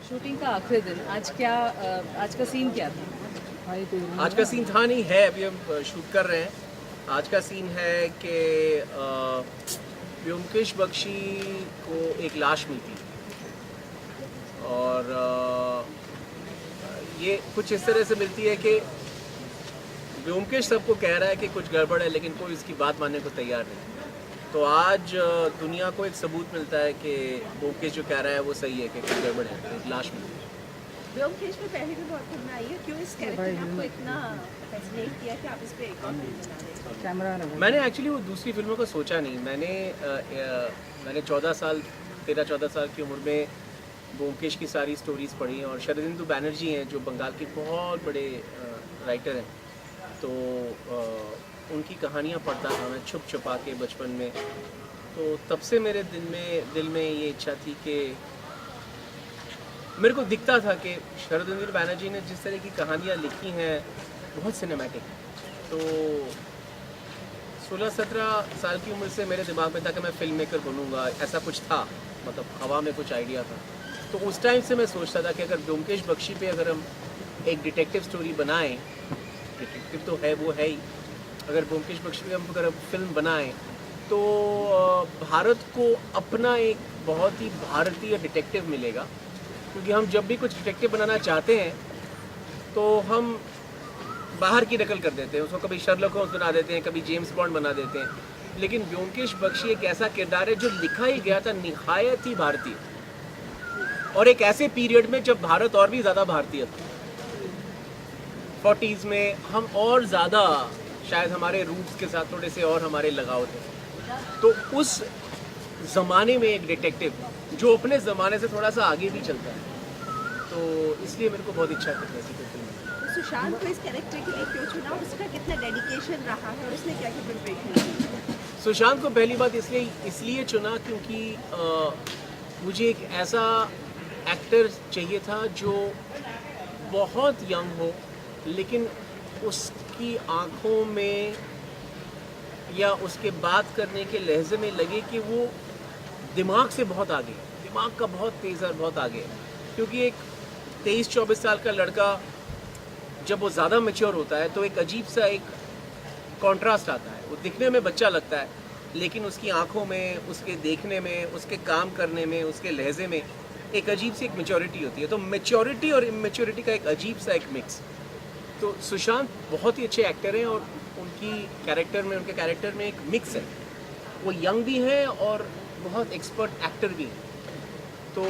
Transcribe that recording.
Shooting का आखिरी दिन आज का सीन क्या था? आज का सीन था नहीं है, अभी हम शूट कर रहे हैं। आज का सीन है कि व्योमकेश बख्शी को एक लाश मिलती और ये कुछ इस तरह से मिलती है कि व्योमकेश सबको कह रहा है कि कुछ गड़बड़ है, लेकिन कोई इसकी बात मानने को तैयार नहीं। तो आज दुनिया को एक सबूत मिलता है कि व्योमकेश जो कह रहा है वो सही है कि कुछ गड़बड़ है, तो एक लाश मिलती है। व्योमकेश में पहले भी बहुत फिल्में आई है, क्यों इस कैरेक्टर ने आपको इतना फैसिनेट किया कि आप इस पे एक और फिल्म बना रहे हैं? मैंने एक्चुअली वो दूसरी फिल्मों का सोचा नहीं। मैंने 13-14 साल की उम्र में व्योमकेश की सारी स्टोरीज़ पढ़ी और शरदिंदु बैनर्जी हैं जो बंगाल के बहुत बड़े राइटर हैं, तो उनकी कहानियाँ पढ़ता था मैं छुप छुपा के बचपन में। तो तब से मेरे दिल में ये इच्छा थी कि मेरे को दिखता था कि शरदिंदु बैनर्जी ने जिस तरह की कहानियाँ लिखी हैं बहुत सिनेमैटिक। तो 16-17 साल की उम्र से मेरे दिमाग में था कि मैं फिल्म मेकर बनूंगा, ऐसा कुछ था, मतलब हवा में कुछ आइडिया था। तो उस टाइम से मैं सोचता था कि अगर व्योमकेश बख्शी पे अगर हम एक डिटेक्टिव स्टोरी बनाएं, डिटेक्टिव तो है वो है ही, अगर व्योमकेश बख्शी पे हम अगर फिल्म बनाएं तो भारत को अपना एक बहुत ही भारतीय डिटेक्टिव मिलेगा। क्योंकि हम जब भी कुछ डिटेक्टिव बनाना चाहते हैं तो हम बाहर की नकल कर देते हैं, उसको कभी शर्लॉक होम्स बना देते हैं, कभी जेम्स बॉन्ड बना देते हैं। लेकिन व्योमकेश बख्शी एक ऐसा किरदार है जो लिखा ही गया था निहायत ही भारतीय, और एक ऐसे पीरियड में जब भारत और भी ज़्यादा भारतीय था। 40s में हम और ज़्यादा शायद हमारे रूट्स के साथ थोड़े से और हमारे लगाव थे। तो उस ज़माने में एक डिटेक्टिव जो अपने ज़माने से थोड़ा सा आगे भी चलता है, तो इसलिए मेरे को बहुत इच्छा थी ऐसी कोई फिल्म। सुशांत को इस कैरेक्टर के लिए क्यों चुना, उसका कितना डेडिकेशन रहा है और उसने क्या क्या प्रिपरेशन की? सुशांत को पहली बात इसलिए चुना क्योंकि मुझे एक ऐसा एक्टर चाहिए था जो बहुत यंग हो, लेकिन उसकी आँखों में या उसके बात करने के लहजे में लगे कि वो दिमाग से बहुत आगे, दिमाग का बहुत तेज़ और बहुत आगे है। क्योंकि एक 23-24 साल का लड़का जब वो ज़्यादा मैच्योर होता है तो एक अजीब सा एक कॉन्ट्रास्ट आता है। वो दिखने में बच्चा लगता है, लेकिन उसकी आंखों में, उसके देखने में, उसके काम करने में, उसके लहजे में एक अजीब सी एक मैच्योरिटी होती है। तो मैच्योरिटी और इमेच्योरिटी का एक अजीब सा एक मिक्स। तो सुशांत बहुत ही अच्छे एक्टर हैं और उनके कैरेक्टर में एक मिक्स है। वो यंग भी हैं और बहुत एक्सपर्ट एक्टर भी हैं। तो